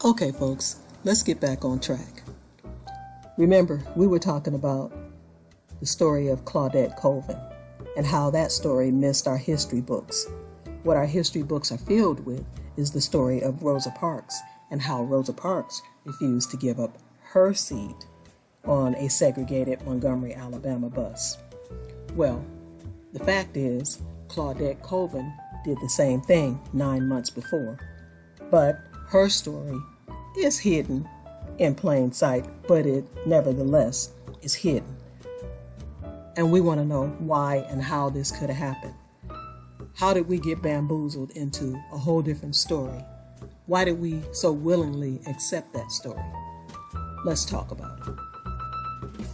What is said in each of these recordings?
Okay, folks, let's get back on track. Remember, we were talking about the story of Claudette Colvin and how that story missed our history books. What our history books are filled with is the story of Rosa Parks and how Rosa Parks refused to give up her seat on a segregated Montgomery, Alabama bus. Well, the fact is, Claudette Colvin did the same thing 9 months before, but her story is hidden in plain sight, but it nevertheless is hidden. And we want to know why and how this could have happened. How did we get bamboozled into a whole different story? Why did we so willingly accept that story? Let's talk about it.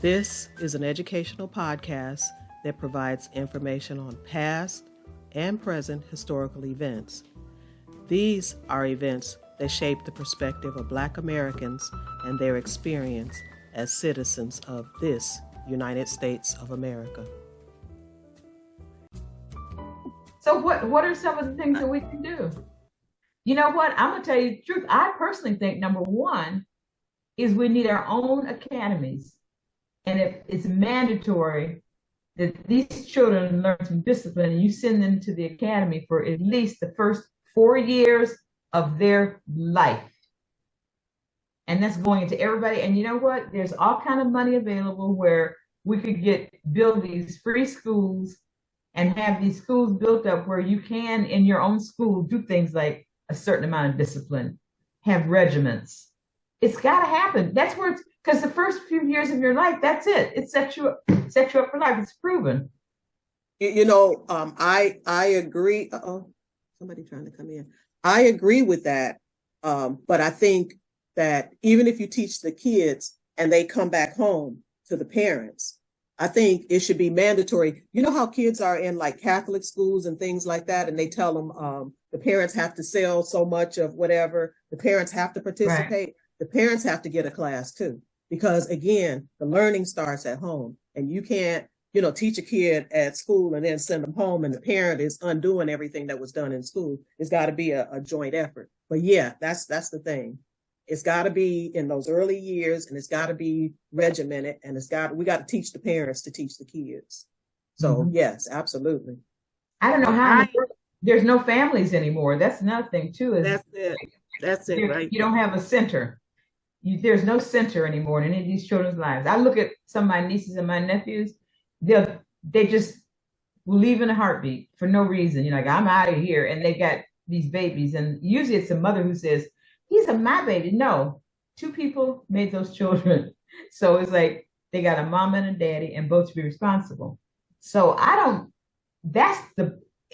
This is an educational podcast that provides information on past and present historical events. These are events that shape the perspective of Black Americans and their experience as citizens of this United States of America. So what are some of the things that we can do? You know what? I'm going to tell you the truth. I personally think number one is we need our own academies. And it's mandatory that these children learn some discipline and you send them to the academy for at least the first 4 years of their life. And that's going into everybody. And you know what? There's all kind of money available where we could build these free schools and have these schools built up where you can, in your own school, do things like a certain amount of discipline, have regiments. It's got to happen. That's where it's, because the first few years of your life, that's it. It sets you up for life. It's proven. I agree. Somebody trying to come in. I agree with that. But I think that even if you teach the kids and they come back home to the parents, I think it should be mandatory. You know how kids are in like Catholic schools and things like that, and they tell them the parents have to sell so much of whatever, the parents have to participate. Right. The parents have to get a class too, because again, the learning starts at home, and you can't, teach a kid at school and then send them home and the parent is undoing everything that was done in school. It's got to be a joint effort. But yeah, that's the thing. It's got to be in those early years, and it's got to be regimented, and we got to teach the parents to teach the kids. So yes, absolutely. I don't know how there's no families anymore. That's another thing too. That's it, right? You don't have a center. There's no center anymore in any of these children's lives. I look at some of my nieces and my nephews. They just leave in a heartbeat for no reason. Like, I'm out of here, and they got these babies, and usually it's a mother who says, "These are my babies." No, two people made those children. So it's like they got a mom and a daddy, and both to be responsible. So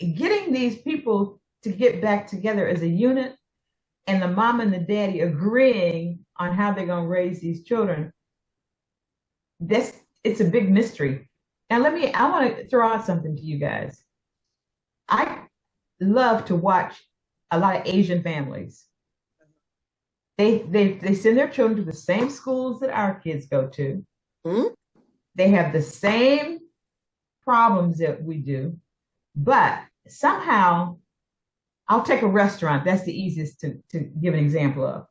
getting these people to get back together as a unit, and the mom and the daddy agreeing on how they're going to raise these children. It's a big mystery. Now I want to throw out something to you guys. I love to watch a lot of Asian families. They send their children to the same schools that our kids go to. Mm-hmm. They have the same problems that we do, but somehow, I'll take a restaurant. That's the easiest to give an example of.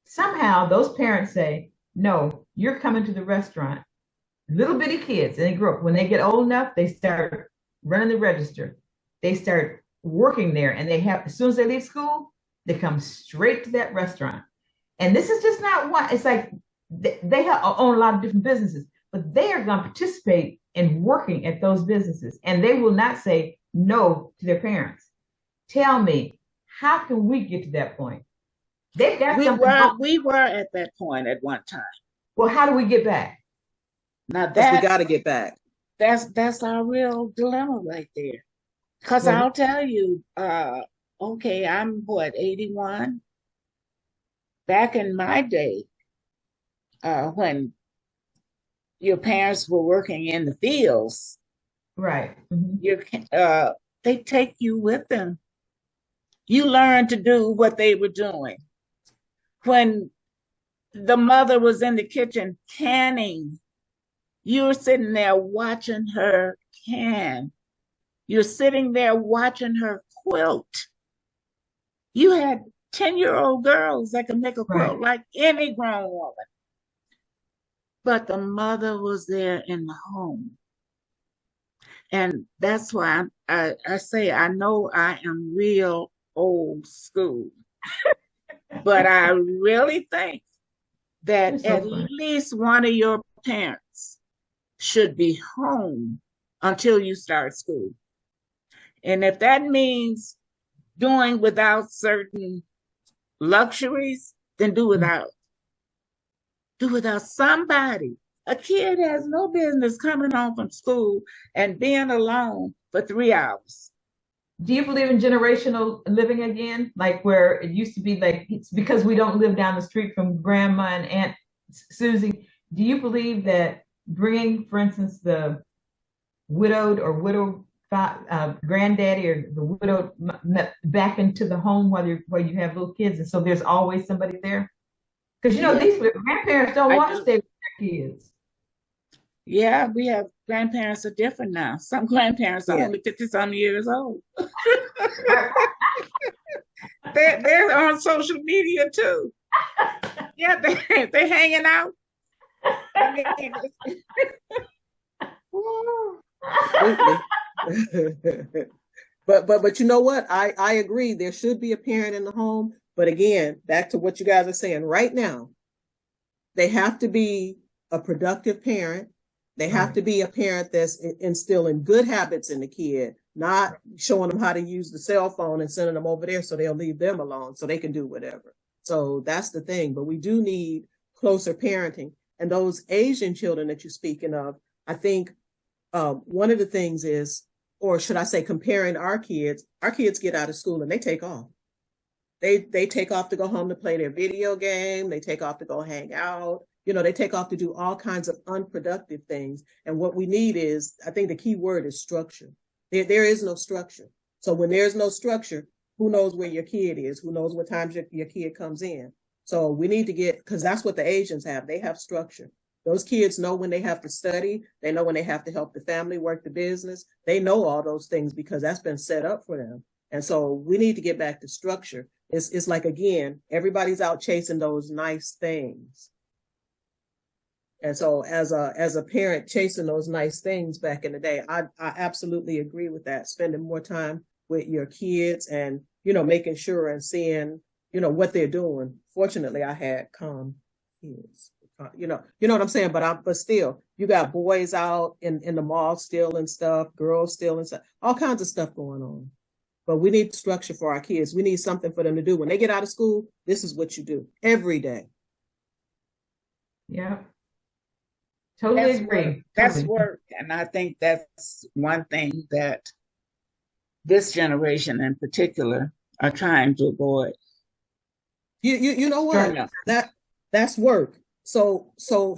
Somehow those parents say, "No, you're coming to the restaurant." Little bitty kids, and they grow up. When they get old enough, they start running the register. They start working there, and as soon as they leave school, they come straight to that restaurant. And this is just not one. It's like they own a lot of different businesses, but they are going to participate in working at those businesses, and they will not say no to their parents. Tell me, how can we get to that point? They've got we were at that point at one time. Well, how do we get back? Now we got to get back. That's our real dilemma right there. Because I'll tell you, okay, I'm 81. Back in my day, when your parents were working in the fields, right? They take you with them. You learn to do what they were doing. When the mother was in the kitchen canning, you're sitting there watching her can. You're sitting there watching her quilt. You had 10-year-old girls that can make a Right. quilt like any grown woman. But the mother was there in the home. And that's why I say I know I am real old school, but I really think You're that so at funny. least one of your parents should be home until you start school. And if that means doing without certain luxuries, then do Mm. without. Do without somebody. A kid has no business coming home from school and being alone for 3 hours. Do you believe in generational living again? Like where it used to be like it's because we don't live down the street from grandma and Aunt Susie. Do you believe that bringing, for instance, the widowed or granddaddy or the widowed back into the home where you have little kids, and so there's always somebody there? Because you know Yeah, these grandparents don't I want to do. stay with their kids. Yeah, we have grandparents are different now. Some grandparents are Yeah. only 50 some years old. They're on social media too. Yeah, they're hanging out. I mean, Absolutely. But you know what? I agree. There should be a parent in the home. But again, back to what you guys are saying right now, they have to be a productive parent. They have Right. to be a parent that's instilling good habits in the kid, not showing them how to use the cell phone and sending them over there so they'll leave them alone so they can do whatever. So that's the thing. But we do need closer parenting. And those Asian children that you're speaking of, I think one of the things is, or should I say, comparing our kids get out of school and they take off. They take off to go home to play their video game. They take off to go hang out. You know, they take off to do all kinds of unproductive things. And what we need is, I think the key word is structure. There is no structure. So when there's no structure, who knows where your kid is? Who knows what times your kid comes in? So we need to get, because that's what the Asians have. They have structure. Those kids know when they have to study. They know when they have to help the family, work the business. They know all those things because that's been set up for them. And so we need to get back to structure. It's like, again, everybody's out chasing those nice things. And so as a parent chasing those nice things back in the day, I absolutely agree with that. Spending more time with your kids and, you know, making sure and seeing, you know, what they're doing. Fortunately, I had calm kids. You know what I'm saying? But still, you got boys out in the mall stealing stuff, girls stealing stuff, all kinds of stuff going on. But we need structure for our kids. We need something for them to do. When they get out of school, this is what you do every day. Yeah, totally that's work. agree. That's Totally. work. And I think that's one thing that this generation in particular are trying to avoid. You know what? Structure. That's work. So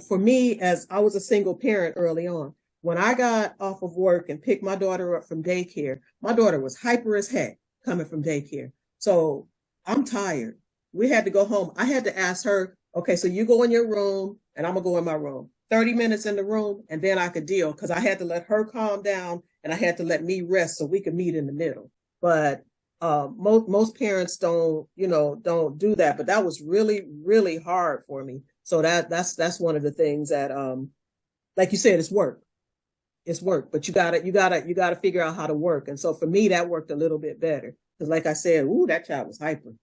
for me, as I was a single parent early on, when I got off of work and picked my daughter up from daycare, my daughter was hyper as heck coming from daycare. So I'm tired. We had to go home. I had to ask her, okay, so you go in your room and I'm gonna go in my room. 30 minutes in the room, and then I could deal because I had to let her calm down and I had to let me rest so we could meet in the middle. But most parents don't do that. But that was really, really hard for me. So that's one of the things that like you said, it's work. It's work, but you gotta figure out how to work. And so for me, that worked a little bit better. Because like I said, ooh, that child was hyper.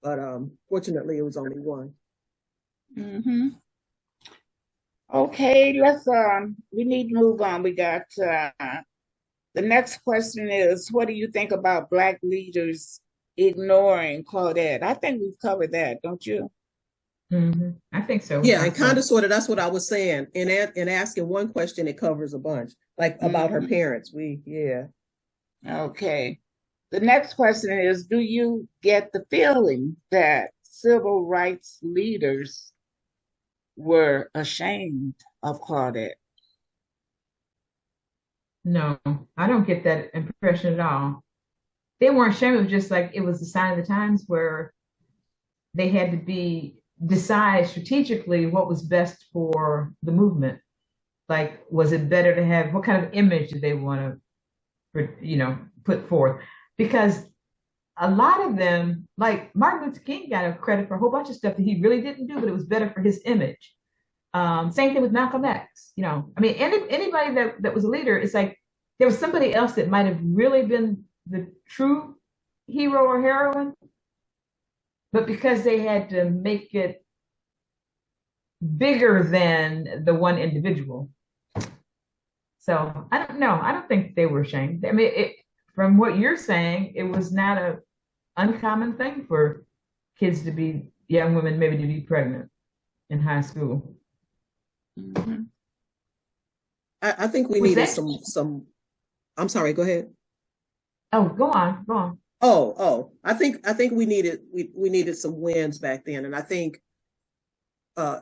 But fortunately it was only one. Mm-hmm. Okay, let's we need to move on. We got the next question is, what do you think about Black leaders ignoring Claudette? I think we've covered that, don't you? Mm-hmm. I think so. Yeah, and kind of sort of that's what I was saying. In asking one question, it covers a bunch. Like about her Mm-hmm. parents. Yeah. Okay. The next question is, do you get the feeling that civil rights leaders were ashamed of Claudette? No, I don't get that impression at all. They weren't ashamed. It was just like it was a sign of the times where they had to decide strategically what was best for the movement. Like, was it better to have what kind of image did they want to, put forth? Because a lot of them, like Martin Luther King, got a credit for a whole bunch of stuff that he really didn't do, but it was better for his image. Same thing with Malcolm X. I mean, anybody that was a leader, it's like there was somebody else that might have really been the true hero or heroine, but because they had to make it bigger than the one individual. So I don't know. I don't think they were ashamed. I mean, from what you're saying, it was not a uncommon thing for kids to be young women, maybe to be pregnant in high school. Mhm. I think we Was needed that? some. I'm sorry. Go ahead. Oh, go on, go on. I think we needed some wins back then, and I think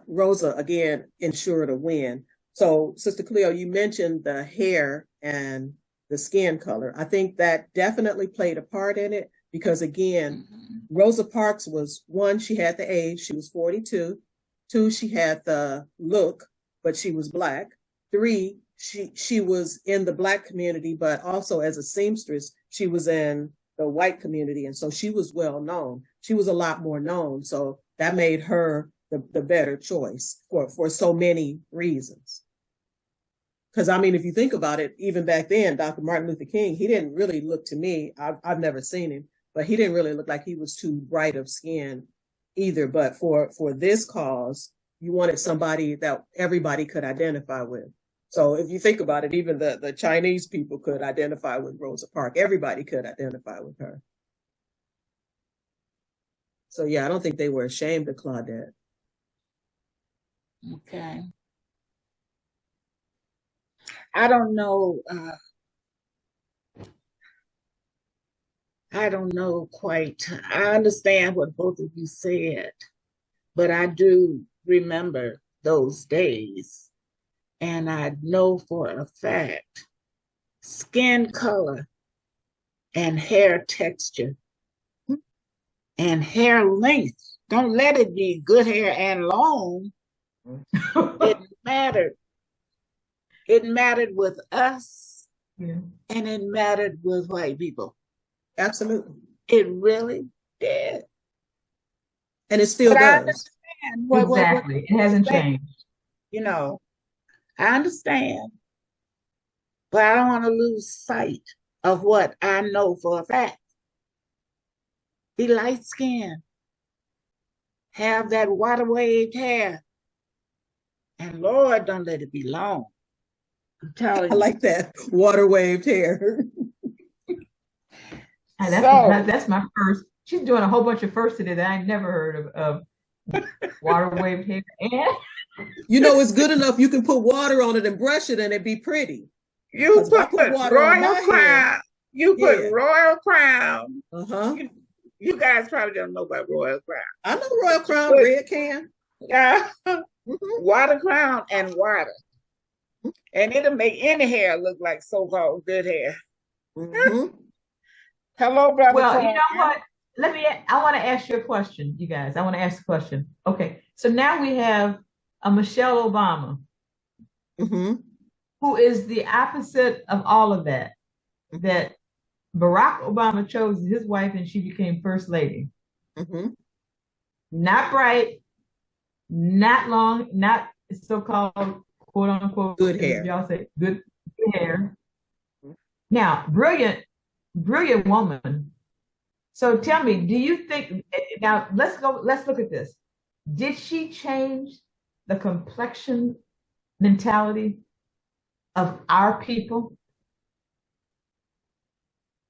Rosa again ensured a win. So, Sister Cleo, you mentioned the hair and the skin color. I think that definitely played a part in it because, again, Mhm. Rosa Parks was one, she had the age, she was 42. Two, she had the look, but she was Black. Three, she was in the Black community, but also as a seamstress, she was in the white community. And so she was well known. She was a lot more known. So that made her the better choice for so many reasons. Because I mean, if you think about it, even back then, Dr. Martin Luther King, he didn't really look to me. I've never seen him, but he didn't really look like he was too bright of skin either. But for this cause, you wanted somebody that everybody could identify with. So if you think about it, even the Chinese people could identify with Rosa Parks. Everybody could identify with her. So yeah, I don't think they were ashamed of Claudette. Okay. I don't know. I don't know quite. I understand what both of you said, but I do remember those days. And I know for a fact skin color and hair texture and hair length. Don't let it be good hair and long. It mattered. It mattered with us Yeah. and it mattered with white people. Absolutely. It really did. And it still But I does. understand what Exactly. It you're hasn't saying. changed. I understand, but I don't want to lose sight of what I know for a fact. Be light skinned, have that water waved hair, and Lord, don't let it be long. I'm I telling you. like that water waved hair. And So, that's my first. She's doing a whole bunch of firsts today that I never heard of water wave hair. And It's good enough. You can put water on it and brush it and it'd be pretty. you Because if I put put water on royal my hair, crown. You put yeah. royal crown. Uh-huh. You guys probably don't know about royal crown. I know Royal But you Crown, put red can. Mm-hmm. water crown and water. And it'll make any hair look like so-called good hair. Mm-hmm. Hello, Brother well, you Colvin. know what? I want to ask you a question, you guys. I want to ask a question. Okay. So now we have a Michelle Obama, Mm-hmm. who is the opposite of all of that. That Barack Obama chose his wife and she became first lady. Mm-hmm. Not bright, not long, not so-called quote unquote, Good as hair. y'all say, good hair. Now, brilliant, brilliant woman. So tell me, do you think now let's look at this. Did she change the complexion mentality of our people?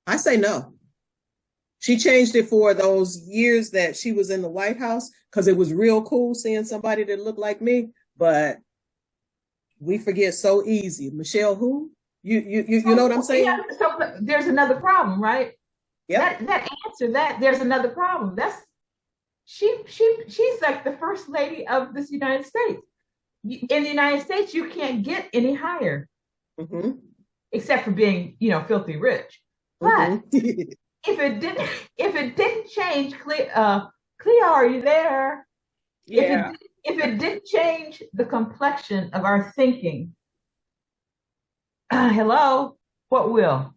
I say no. She changed it for those years that she was in the White House because it was real cool seeing somebody that looked like me. But we forget so easy. Michelle, who? You know what I'm So, yeah, saying? so there's another problem, right? Yep. That answer that there's another problem. That's she's like the first lady of this United States. In the United States, you can't get any higher Mm-hmm. except for being, filthy rich. But Mm-hmm. if it didn't change, Cleo, are you there? Yeah, If it didn't change the complexion of our thinking, hello, what will?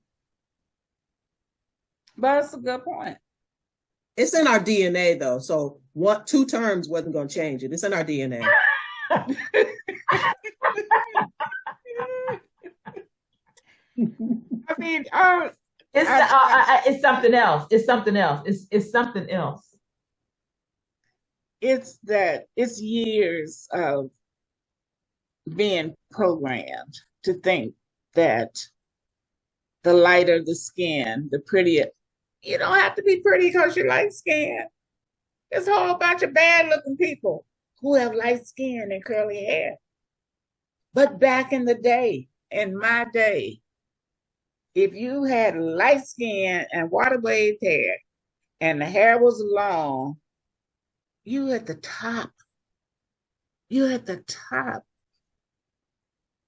but it's a good point. It's in our DNA though. So two terms wasn't going to change it. It's in our DNA. I mean, it's something else. It's something else. It's something else. It's years of being programmed to think that the lighter the skin, the prettier. You don't have to be pretty because you're light skinned. There's a whole bunch of bad looking people who have light skin and curly hair. But back in the day, in my day, if you had light skin and water waved hair and the hair was long, you at the top. You at the top.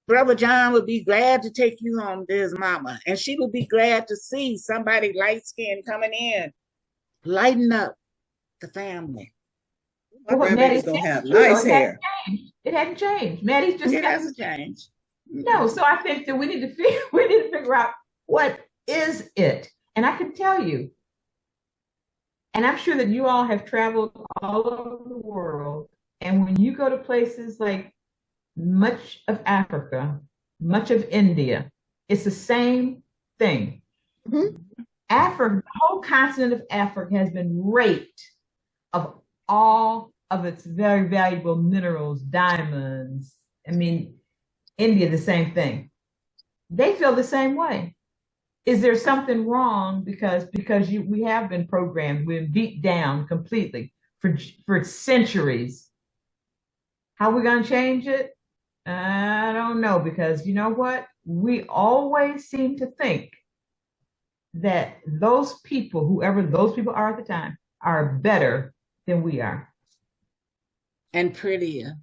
Brother John would be glad to take you home to his mama, and she would be glad to see somebody light skinned coming in, lighten up the family. My grandbaby's gonna have nice hair. It hadn't changed. Maddie's just it hasn't changed. No, so I think that we need to figure out what is it. And I can tell you, and I'm sure that you all have traveled all over the world, and when you go to places like much of Africa, much of India, it's the same thing. Mm-hmm. Africa, the whole continent of Africa has been raped of all of its very valuable minerals, diamonds. I mean, India, the same thing. They feel the same way. Is there something wrong because we have been programmed, we've been beat down completely for centuries? How are we going to change it? I don't know, because you know what? We always seem to think that those people, whoever those people are at the time, are better than we are. And prettier.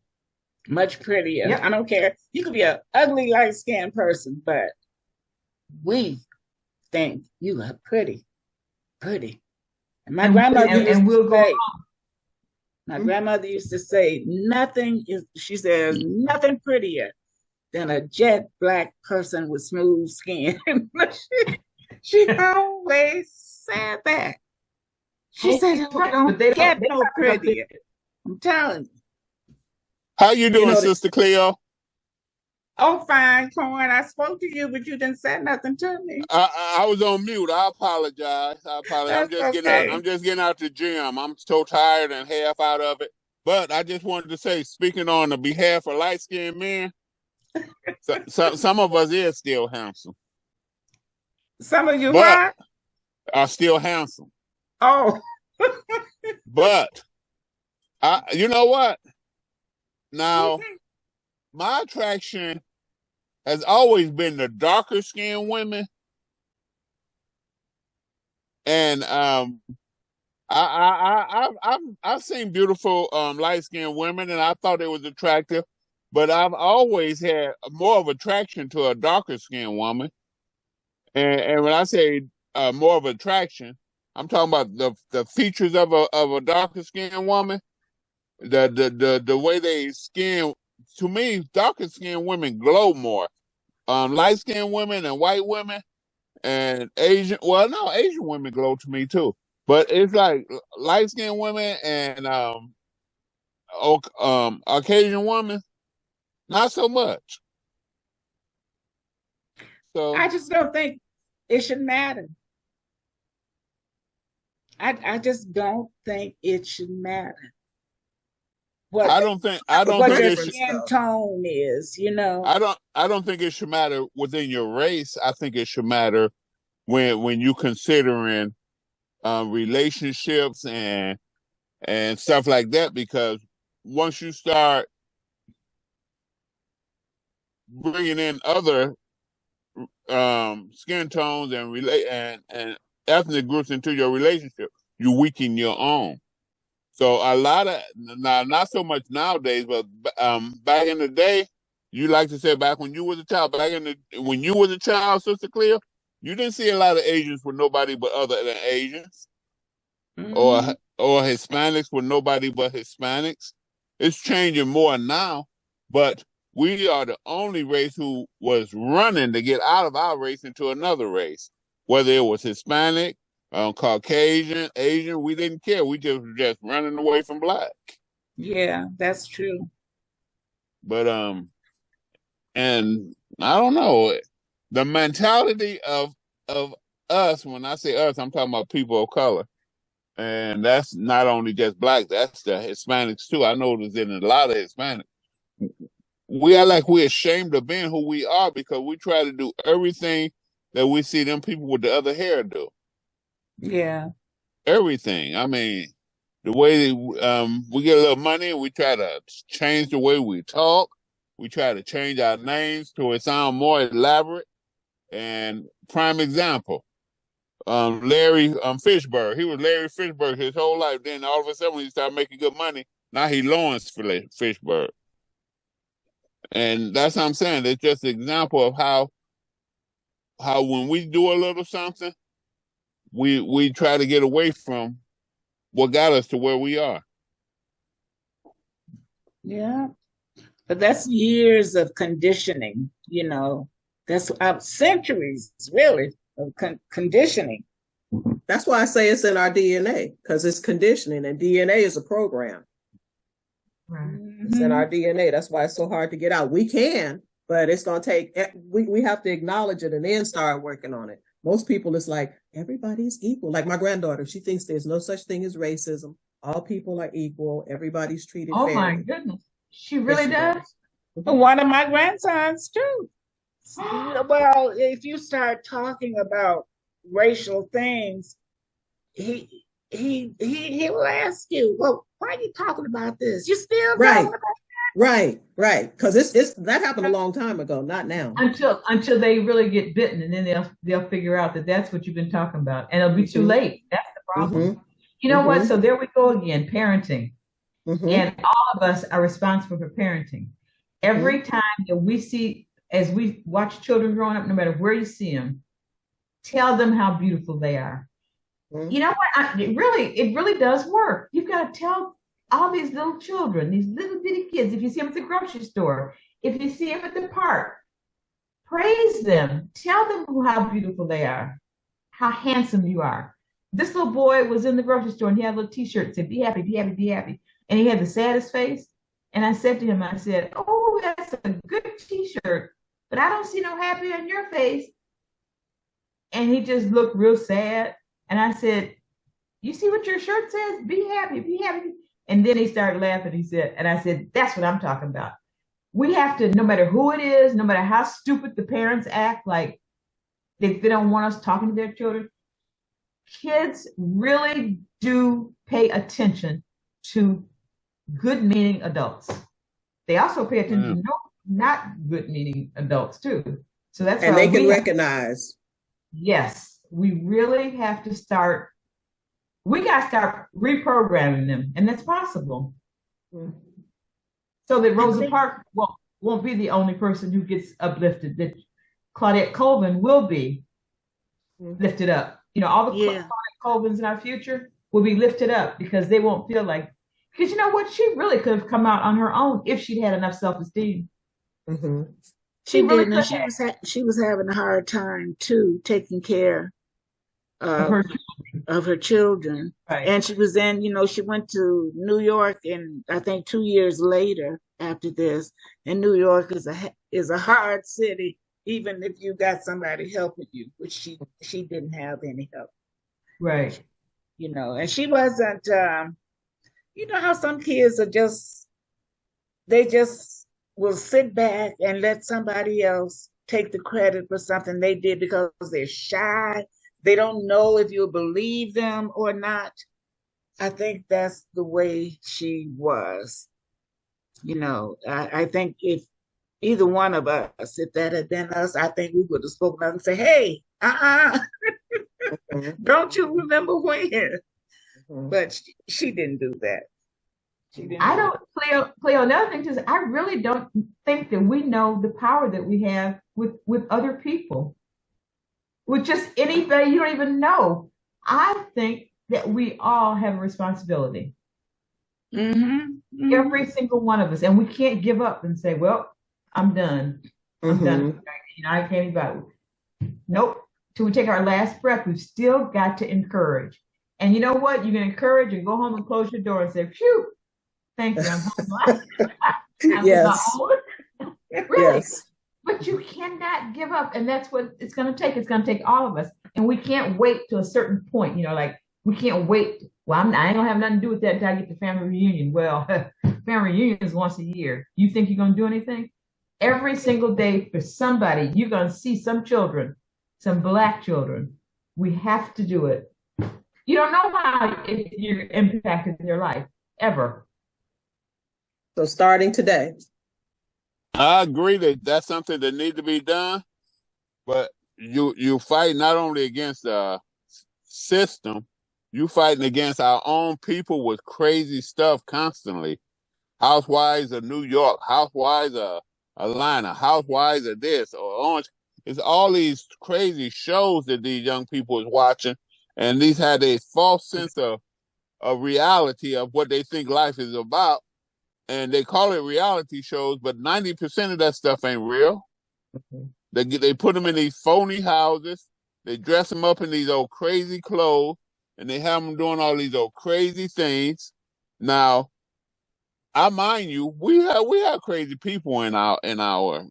Much prettier. Yep. I don't care. You could be an ugly, light-skinned person, but we think you are pretty. Pretty. And my grandmother used to say, she says, nothing prettier than a jet black person with smooth skin. she always said that. She said, don't get no prettier. I'm telling you. How you doing, Sister Cleo? Oh, fine, Corn. I spoke to you, but you didn't say nothing to me. I was on mute. I apologize. I'm just getting out the gym. I'm so tired and half out of it. But I just wanted to say, speaking on the behalf of light-skinned men, some of us is still handsome. Some of you what? Are still handsome. Oh. But you know what? Now, my attraction has always been the darker skinned women. And I've seen beautiful light skinned women, and I thought it was attractive, but I've always had more of attraction to a darker skinned woman. And when I say more of attraction, I'm talking about the features of a darker skinned woman. The way they skin, to me, darker skinned women glow more. Light skinned women and white women and Asian women glow to me too. But it's like light skinned women and Caucasian women, not so much. So I just don't think it should matter. I just don't think it should matter. I don't think your skin tone is, you know. I don't think it should matter within your race. I think it should matter when you considering relationships and stuff like that, because once you start bringing in other skin tones and ethnic groups into your relationship, you weaken your own. So a lot of, not so much nowadays, but back in the day, you like to say back when you was a child, when you was a child, Sister Cleo, you didn't see a lot of Asians with nobody but other than Asians, or Hispanics with nobody but Hispanics. It's changing more now, but we are the only race who was running to get out of our race into another race, whether it was Hispanic Caucasian, Asian, we didn't care. We just running away from black. Yeah, that's true. But and I don't know, the mentality of us. When I say us, I'm talking about people of color, and that's not only just black. That's the Hispanics too. I know there's in a lot of Hispanics. We are like we're ashamed of being who we are because we try to do everything that we see them people with the other hair do. Yeah. Everything. I mean, the way we get a little money, we try to change the way we talk. We try to change our names to it sound more elaborate. And prime example, Larry Fishburne. He was Larry Fishburne his whole life. Then all of a sudden, when he started making good money, now he Lawrence Fishburne. And that's what I'm saying. It's just an example of how when we do a little something, we try to get away from what got us to where we are. Yeah. But that's years of conditioning, you know. That's centuries, really, of conditioning. That's why I say it's in our DNA, because it's conditioning, and DNA is a program. Right. It's in our DNA. That's why it's so hard to get out. We can, but it's going to take, we have to acknowledge it and then start working on it. Most people, it's like, everybody's equal. Like my granddaughter, she thinks there's no such thing as racism. All people are equal. Everybody's treated fairly. Oh my goodness. She really does? One of my grandsons too. Well, if you start talking about racial things, he will ask you, well, why are you talking about this? You still talking about that? Right. Because it's that happened a long time ago, not now. Until they really get bitten, and then they'll figure out that that's what you've been talking about, and it'll be too late. That's the problem. You know what? So there we go again, parenting. And all of us are responsible for parenting. Every time that we see, as we watch children growing up, no matter where you see them, tell them how beautiful they are. You know what? It really does work. You've got to tell all these little children, these little bitty kids, if you see them at the grocery store, if you see them at the park, praise them. Tell them how beautiful they are, how handsome you are. This little boy was in the grocery store and he had a little t-shirt that said, be happy, be happy, be happy. And he had the saddest face. And I said to him, I said, oh, that's a good t-shirt, but I don't see no happy on your face. And he just looked real sad. And I said, you see what your shirt says? Be happy, be happy. And then he started laughing. He said, and I said, that's what I'm talking about. We have to, no matter who it is, no matter how stupid the parents act, like if they don't want us talking to their children, kids really do pay attention to good meaning adults. They also pay attention to not good meaning adults too. So that's and they can recognize. Yes, we really have to start. We got to start reprogramming them, and that's possible. So that Rosa Parks won't be the only person who gets uplifted. That Claudette Colvin will be lifted up. You know, all the Claudette Colvins in our future will be lifted up because they won't feel like. Because you know what? She really could have come out on her own if she'd had enough self-esteem. She really did, and she was having a hard time too, taking care of her children. Right. And she was in, you know, she went to New York, and I think 2 years later after this, and New York is a hard city, even if you got somebody helping you, which she didn't have any help. Right. You know, and she wasn't. You know how some kids are they just will sit back and let somebody else take the credit for something they did because they're shy. They don't know if you'll believe them or not. I think that's the way she was. You know, I think if either one of us, if that had been us, I think we would have spoken up and said, hey, don't you remember when? But she didn't do that. I don't play on another thing. I really don't think that we know the power that we have with other people, with just anybody you don't even know. I think that we all have a responsibility. Every single one of us, and we can't give up and say, "Well, I'm done. I'm done. You know, I can't even." Nope. till we take our last breath. We've still got to encourage. And you know what? You can encourage and go home and close your door and say, phew, thank you. I'm home. I'm Yes. Really. Yes. But you cannot give up. And that's what it's going to take. It's going to take all of us. And we can't wait to a certain point. You know, like we can't wait. Well, I ain't going to have nothing to do with that until I get to family reunion. Well, family reunion is once a year. You think you're going to do anything? Every single day for somebody, you're going to see some children, some Black children. We have to do it. You don't know how you're impacting their life, ever. So starting today. I agree that that's something that needs to be done, but you fight not only against the system, you fighting against our own people with crazy stuff constantly. Housewives of New York, Housewives of Atlanta, Housewives of this or Orange. It's all these crazy shows that these young people is watching, and these had a false sense of reality of what they think life is about. And they call it reality shows, but 90% of that stuff ain't real. Mm-hmm. They put them in these phony houses. They dress them up in these old crazy clothes, and they have them doing all these old crazy things. Now, I mind you, we have crazy people in our family.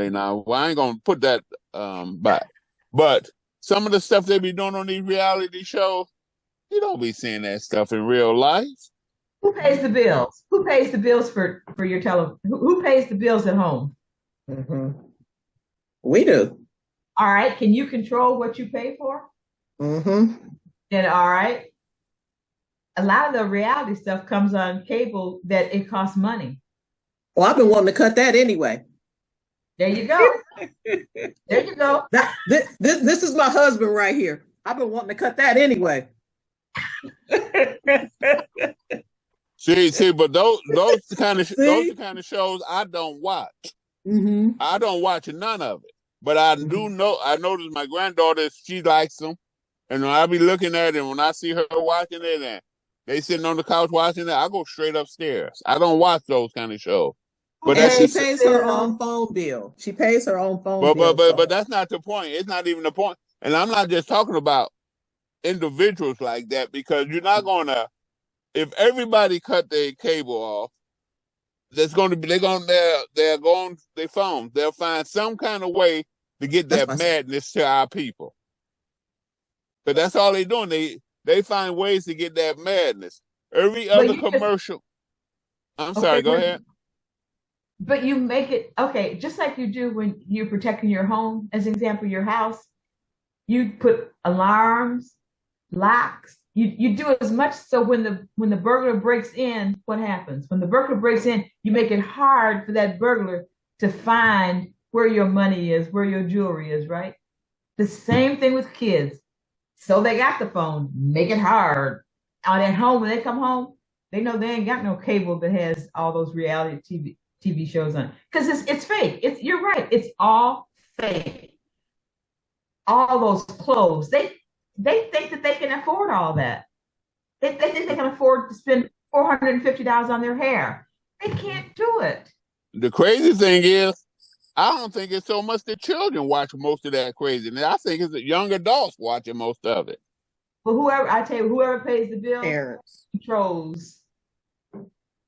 Now, well, I ain't gonna put that back, but some of the stuff they be doing on these reality shows, you don't be seeing that stuff in real life. Who pays the bills? Who pays the bills for your television? Who pays the bills at home? Mm-hmm. We do. All right. Can you control what you pay for? Mm-hmm. Then all right. A lot of the reality stuff comes on cable that it costs money. Well, I've been wanting to cut that anyway. There you go. There you go. This is my husband right here. I've been wanting to cut that anyway. See, but those kind of shows I don't watch. Mm-hmm. I don't watch none of it. But I do know. I notice my granddaughter, she likes them, and when I be looking at it, and when I see her watching it, and they sitting on the couch watching it, I go straight upstairs. I don't watch those kind of shows. But and she pays her own phone bill. She pays her own phone bill. But that's not the point. It's not even the point. And I'm not just talking about individuals like that, because you're not gonna. If everybody cut their cable off, there's going to be they're going their phones. They'll find some kind of way to get that madness to our people. But that's all they're doing. They find ways to get that madness. Every other commercial. I'm sorry. Go ahead. But you make it okay, just like you do when you're protecting your home. As an example, your house, you put alarms, locks. You do as much so when the burglar breaks in, what happens? When the burglar breaks in, you make it hard for that burglar to find where your money is, where your jewelry is, right? The same thing with kids. So they got the phone, make it hard. Out at home, when they come home, they know they ain't got no cable that has all those reality TV shows on. Because it's fake. You're right. It's all fake. All those clothes. They think that they can afford all that. They think they can afford to spend $450 on their hair. They can't do it. The crazy thing is, I don't think it's so much that children watch most of that craziness. I think it's the young adults watching most of it. But whoever pays the bill controls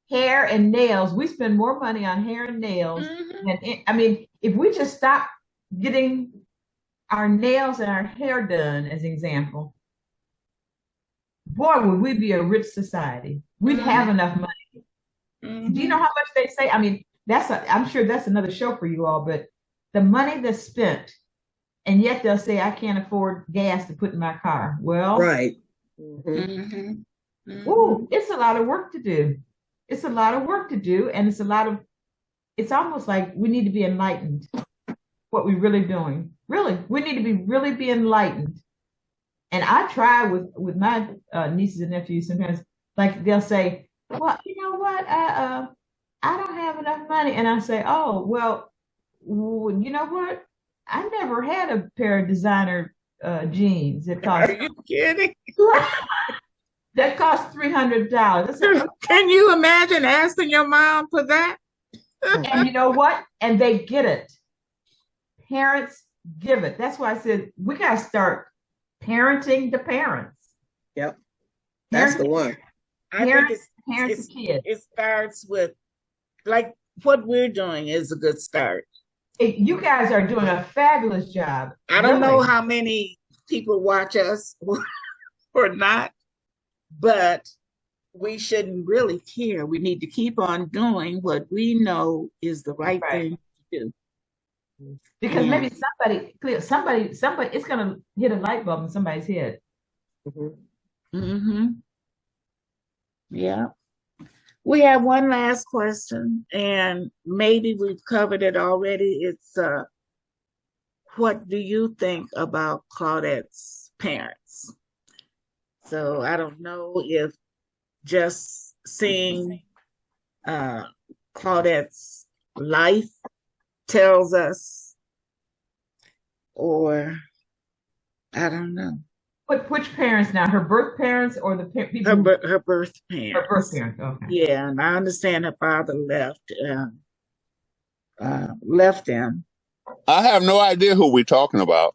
hair and nails. We spend more money on hair and nails. Mm-hmm. If we just stop getting our nails and our hair done, as an example, boy, would we be a rich society. We'd have enough money. Mm-hmm. Do you know how much they say? I'm sure that's another show for you all, but the money that's spent, and yet they'll say, I can't afford gas to put in my car. Well, right. Mm-hmm. Mm-hmm. Ooh, it's a lot of work to do. It's a lot of work to do, and it's almost like we need to be enlightened. What we're really doing. Really, we need to be enlightened. And I try with my nieces and nephews sometimes, like they'll say, well, you know what, I don't have enough money. And I say, oh, well, you know what? I never had a pair of designer jeans that cost. Are you kidding? That cost $300. Said, can you imagine asking your mom for that? And you know what? And they get it. Parents give it. That's why I said we got to start parenting the parents. Yep. That's the one. I think Parents the kids. it starts with, like, what we're doing is a good start. You guys are doing a fabulous job. I don't know how many people watch us or not, but we shouldn't really care. We need to keep on doing what we know is the right thing to do. Because maybe somebody, it's gonna hit a light bulb in somebody's head. Yeah. We have one last question, and maybe we've covered it already. It's what do you think about Claudette's parents? So I don't know if just seeing Claudette's life tells us, or I don't know. Which parents now? Her birth parents or the people? Her birth parents. Her birth parents. Okay. Yeah, and I understand her father left him. I have no idea who we're talking about.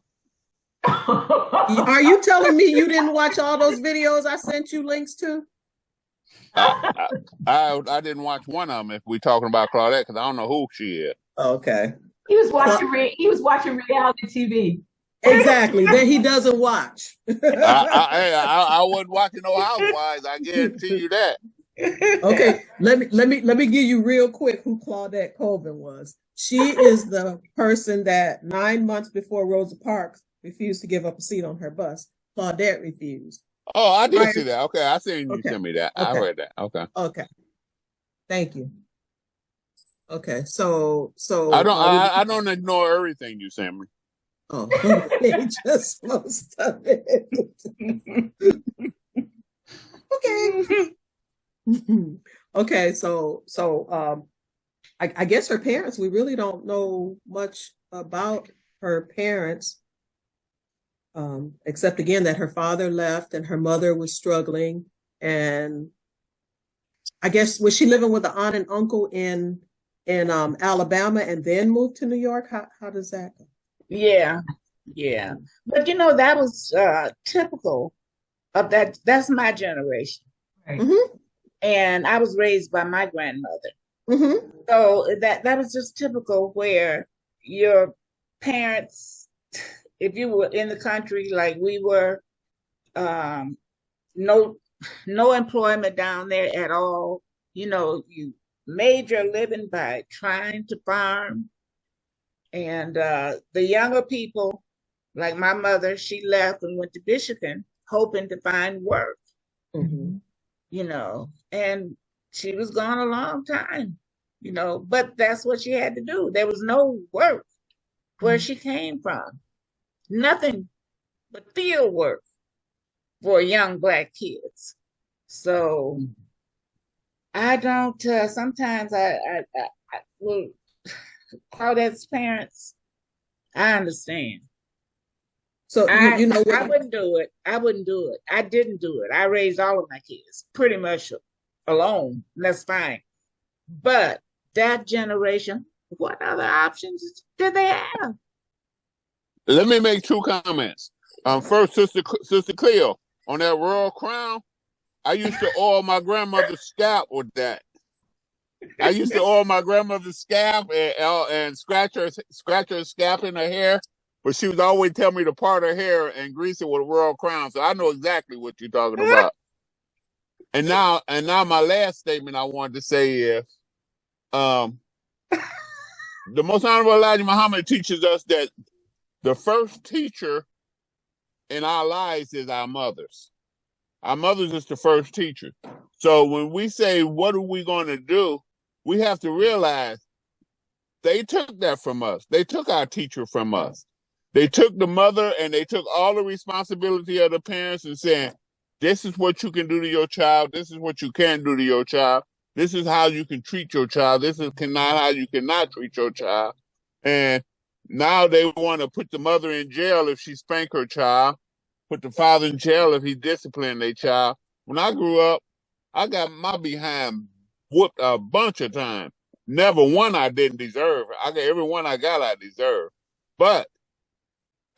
Are you telling me you didn't watch all those videos I sent you links to? I didn't watch one of them. If we're talking about Claudette, because I don't know who she is. Okay. He was watching reality TV. Exactly. That he doesn't watch. I wasn't watching no Housewives. I guarantee you that. Okay, let me give you real quick who Claudette Colvin was. She is the person that 9 months before Rosa Parks refused to give up a seat on her bus. Claudette refused. Oh, I did see that. Okay, I seen you send me that. Okay. I read that. Okay. Okay. Thank you. Okay, so I don't ignore everything you send me. Oh, just most of it. Okay. Okay, so I guess her parents, we really don't know much about her parents, except again that her father left and her mother was struggling. And I guess, was she living with an aunt and uncle in Alabama and then moved to New York? How does that go? Yeah. But that was typical of that. That's my generation. Right. Mm-hmm. And I was raised by my grandmother. Mm-hmm. So that was just typical, where your parents, if you were in the country like we were, no employment down there at all. You made your living by trying to farm. And the younger people, like my mother, she left and went to Michigan hoping to find work. Mm-hmm. And she was gone a long time, but that's what she had to do. There was no work where she came from. Nothing but field work for young Black kids. So I don't, sometimes I will, Claudette's parents, I understand. So you know what? I wouldn't do it. I didn't do it. I raised all of my kids pretty much alone. And that's fine. But that generation, what other options did they have? Let me make 2 comments. First, Sister Cleo, on that royal crown, I used to oil my grandmother's scalp with that. I used to oil my grandmother's scalp and scratch her scalp in her hair, but she would always tell me to part her hair and grease it with a royal crown. So I know exactly what you're talking about. And now my last statement I wanted to say is, the Most Honorable Elijah Muhammad teaches us that the first teacher in our lives is our mothers. Our mothers is the first teacher. So when we say, what are we going to do? We have to realize they took that from us. They took our teacher from us. They took the mother and they took all the responsibility of the parents and saying, this is what you can do to your child. This is what you can't do to your child. This is how you can treat your child. This is how you cannot treat your child. And now they want to put the mother in jail if she spank her child, put the father in jail if he disciplined their child. When I grew up, I got my behind whooped a bunch of times. Never one I didn't deserve. I got every one I got I deserved. But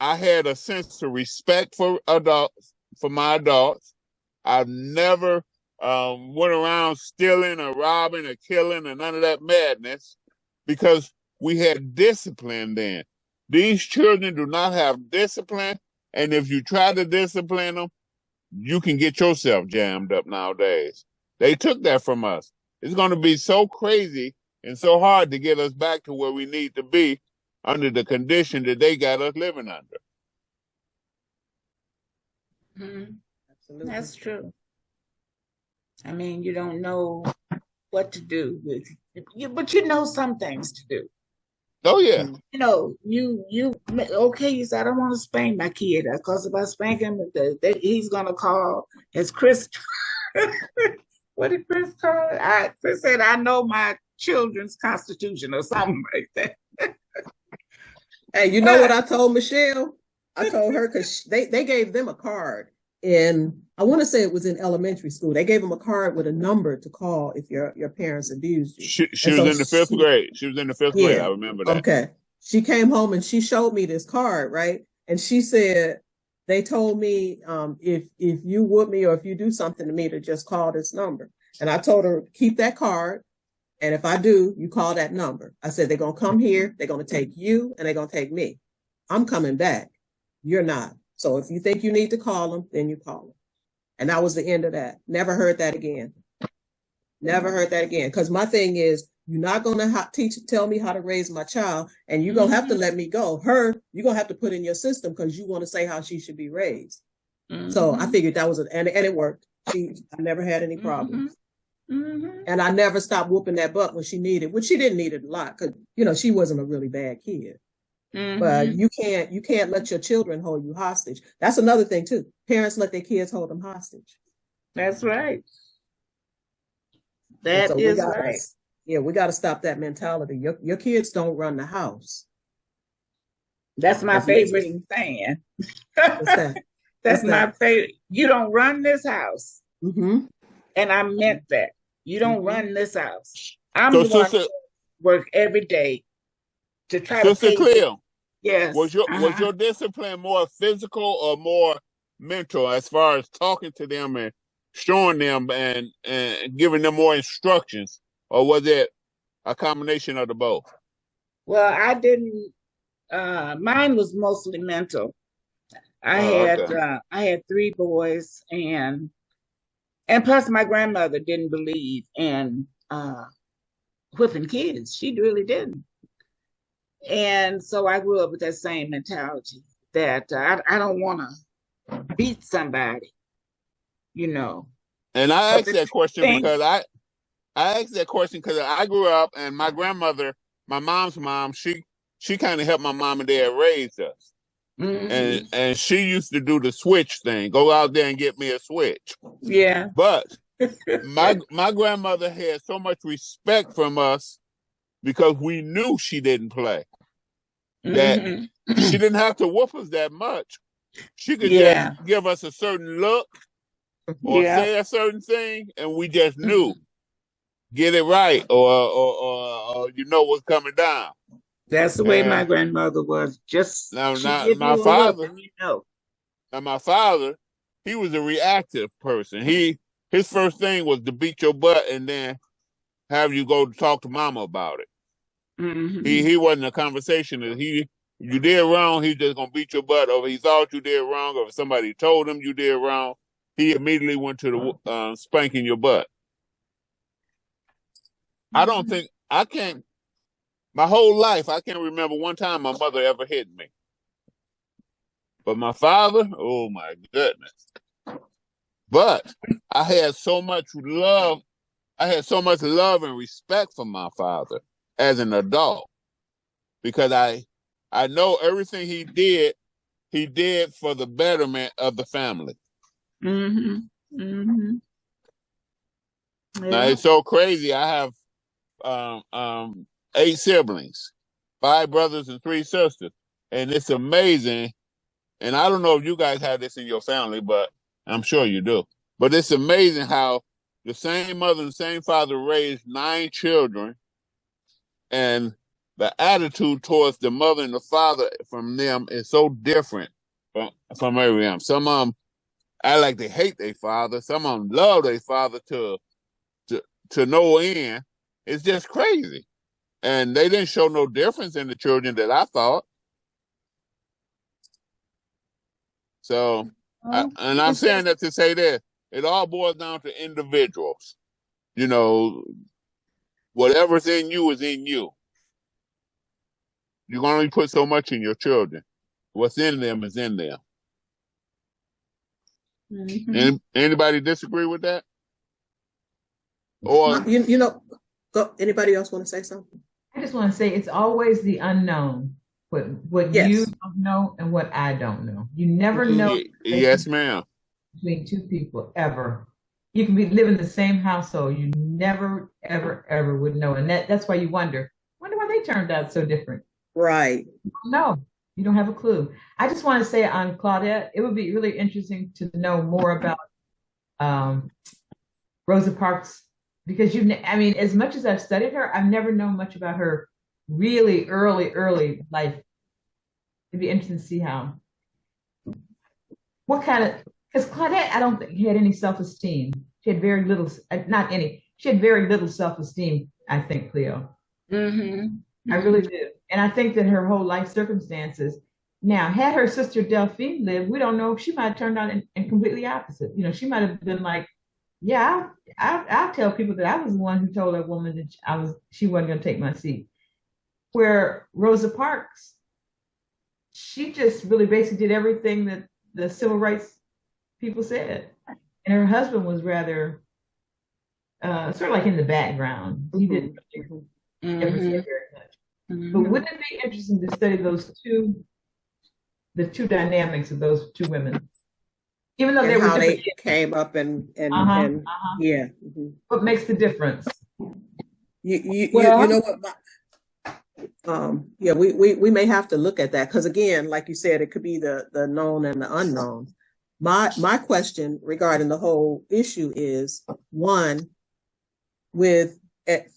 I had a sense of respect for adults, for my adults. I've never went around stealing or robbing or killing or none of that madness because we had discipline then. These children do not have discipline, and if you try to discipline them, you can get yourself jammed up nowadays. They took that from us. It's going to be so crazy and so hard to get us back to where we need to be under the condition that they got us living under. Mhm. Absolutely. That's true. I mean, you don't know what to do with you, but you know some things to do. Oh, yeah. You know, okay, you said, I don't want to spank my kid because if I spank him, he's gonna call, as Chris, what did Chris call it? Chris said, I know my children's constitution or something like that. Hey, you know what I told Michelle? I told her because they gave them a card in, I want to say it was in elementary school. They gave them a card with a number to call if your parents abused you. She was in the fifth grade. She was in the fifth grade. I remember that. Okay. She came home and she showed me this card, right? And she said, they told me if you whoop me or if you do something to me to just call this number. And I told her, keep that card. And if I do, you call that number. I said, they're going to come here. They're going to take you and they're going to take me. I'm coming back. You're not. So if you think you need to call them, then you call them. And that was the end of that. Never heard that again. Never heard that again. Because my thing is, you're not going to tell me how to raise my child, and you're going to have to let me go. Her, you're going to have to put in your system because you want to say how she should be raised. So I figured that was and it worked. I never had any problems. And I never stopped whooping that butt when she needed, which she didn't need it a lot because, she wasn't a really bad kid. But you can't let your children hold you hostage. That's another thing too. Parents let their kids hold them hostage. That's right. That is right. Yeah, we got to stop that mentality. Your kids don't run the house. That's my favorite saying. That's my favorite. You don't run this house. And I meant that. You don't run this house. I'm the one who work every day to try to pay. Cleo, yes. Was your discipline more physical or more mental as far as talking to them and showing them and giving them more instructions? Or was it a combination of the both? Well, I didn't. Mine was mostly mental. I had 3 boys, and plus my grandmother didn't believe in whipping kids. She really didn't. And so I grew up with that same mentality that I don't want to beat somebody, And I asked that question because I asked that question because I grew up and my grandmother, my mom's mom, she kind of helped my mom and dad raise us. And she used to do the switch thing, go out there and get me a switch. Yeah. But my grandmother had so much respect from us because we knew she didn't play. That she didn't have to whoop us that much. She could just give us a certain look or say a certain thing, and we just knew. Get it right, or you know what's coming down. That's the way my grandmother was. Just now my father, Now my father, he was a reactive person. His first thing was to beat your butt and then have you go to talk to mama about it. He wasn't a conversationalist. You did wrong, he's just gonna beat your butt. Or if he thought you did wrong, or if somebody told him you did wrong, he immediately went to the spanking your butt. My whole life, I can't remember one time my mother ever hit me. But my father, oh my goodness. But I had so much love. I had so much love and respect for my father as an adult because I know everything he did for the betterment of the family. Now it's so crazy. I have 8 siblings, 5 brothers and 3 sisters, and it's amazing. And I don't know if you guys have this in your family, but I'm sure you do. But it's amazing how the same mother and same father raised 9 children, and the attitude towards the mother and the father from them is so different from everyone. Some of them act like they hate their father. Some of them love their father to no end. It's just crazy. And they didn't show no difference in the children that I thought. So, and I'm saying that to say that it all boils down to individuals. You know, whatever's in you is in you. You can only put so much in your children. What's in them is in them. Mm-hmm. Anybody disagree with that? Or anybody else want to say something? I just want to say it's always the unknown. What Yes. you don't know and what I don't know. You never know. Yes, ma'am. Between two people ever. You can be living in the same household. You never, ever, ever would know. And that's why you wonder why they turned out so different. Right. No, you don't have a clue. I just want to say on Claudette, it would be really interesting to know more about Rosa Parks, because as much as I've studied her, I've never known much about her really early life. It'd be interesting to see because Claudette, I don't think had any self-esteem. She had very little, she had very little self-esteem, I think, Cleo. Mm-hmm. I really do. And I think that her whole life circumstances, now, had her sister Delphine lived, we don't know if she might have turned out and completely opposite. She might have been like, yeah, I'll tell people that I was the one who told that woman that she wasn't going to take my seat. Where Rosa Parks, she just really basically did everything that the civil rights people said. And her husband was rather sort of like in the background. He didn't ever say very much. Mm-hmm. But wouldn't it be interesting to study the two dynamics of those two women? Even though they came up and yeah. Mm-hmm. What makes the difference? You know what? We may have to look at that, because again, like you said, it could be the known and the unknown. My question regarding the whole issue is, one, with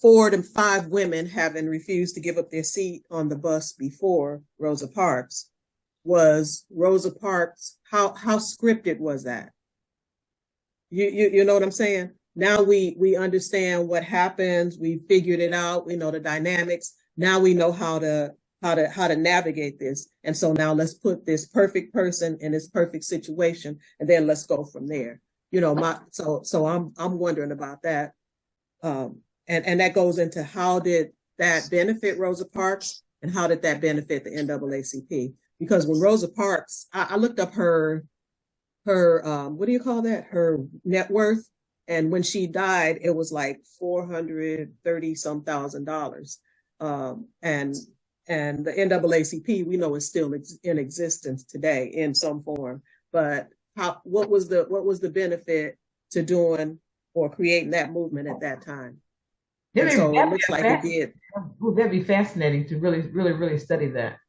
4 to 5 women having refused to give up their seat on the bus before Rosa Parks, was Rosa Parks, how scripted was that? You know what I'm saying? Now we understand what happens. We figured it out. We know the dynamics. Now we know how to navigate this. And so now let's put this perfect person in this perfect situation, and then let's go from there. So I'm wondering about that. And that goes into, how did that benefit Rosa Parks, and how did that benefit the NAACP? Because when Rosa Parks, I looked up her what do you call that? Her net worth. And when she died, it was like $430,000. And the NAACP, we know, is still in existence today in some form. But what was the benefit to doing or creating that movement at that time? And so it looks like it did. Well, that'd be fascinating to really, really, really study that.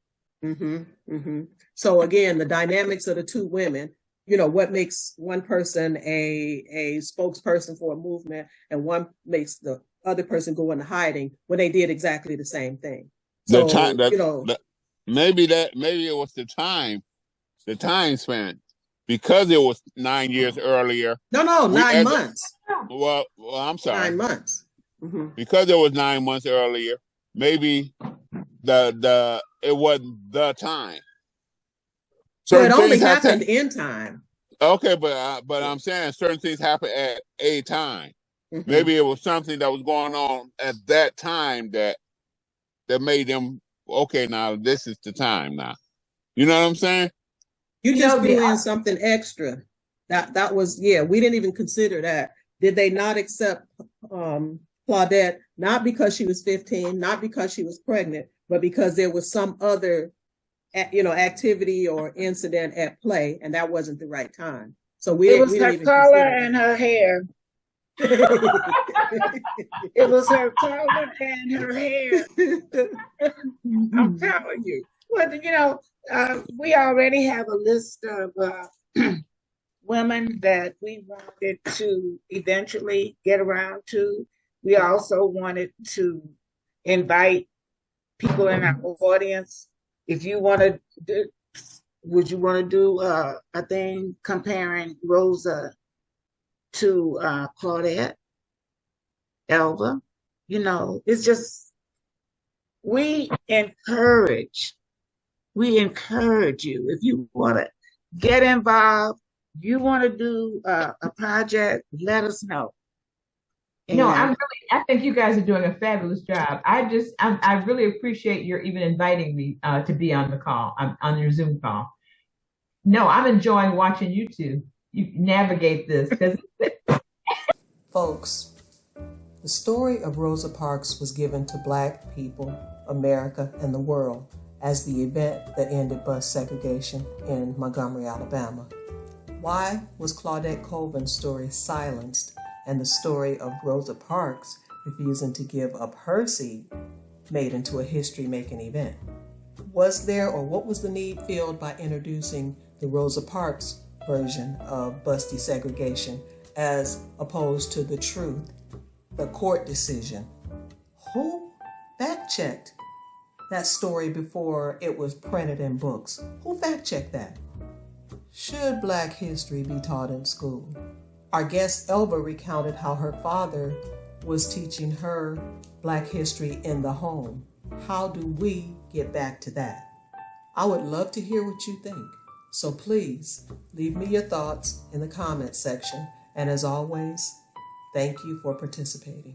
Mm-hmm, mm-hmm. So again, the dynamics of the two women, what makes one person a spokesperson for a movement, and one makes the other person go into hiding when they did exactly the same thing. So, maybe it was the time span, because it was 9 years earlier. No, 9 months. Well, I'm sorry. 9 months. Mm-hmm. Because it was 9 months earlier, maybe it wasn't the time. So it only happened in time. Okay, but I'm saying certain things happen at a time. Mm-hmm. Maybe it was something that was going on at that time that made them, okay, now this is the time now. You know what I'm saying? You just threw in something extra. That was, we didn't even consider that. Did they not accept Claudette, not because she was 15, not because she was pregnant, but because there was some other activity or incident at play, and that wasn't the right time. So it was her color and her hair. It was her color and her hair. I'm telling you. Well, we already have a list of women that we wanted to eventually get around to. We also wanted to invite people in our audience, if you want to do, would you want to do a thing comparing Rosa to Claudette, Elvah? It's just we encourage you if you want to get involved. You want to do a project, let us know. No, And I think you guys are doing a fabulous job. I really appreciate your even inviting me to be on the call, on your Zoom call. No, I'm enjoying watching you navigate this because Folks, the story of Rosa Parks was given to Black people, America, and the world as the event that ended bus segregation in Montgomery, Alabama. Why was Claudette Colvin's story silenced and the story of Rosa Parks refusing to give up her seat made into a history-making event? Was there, or what was the need filled by introducing the Rosa Parks version of bus desegregation as opposed to the truth, the court decision? Who fact-checked that story before it was printed in books? Who fact-checked that? Should Black history be taught in school? Our guest Elvah recounted how her father was teaching her Black history in the home. How do we get back to that? I would love to hear what you think. So please leave me your thoughts in the comments section. And as always, thank you for participating.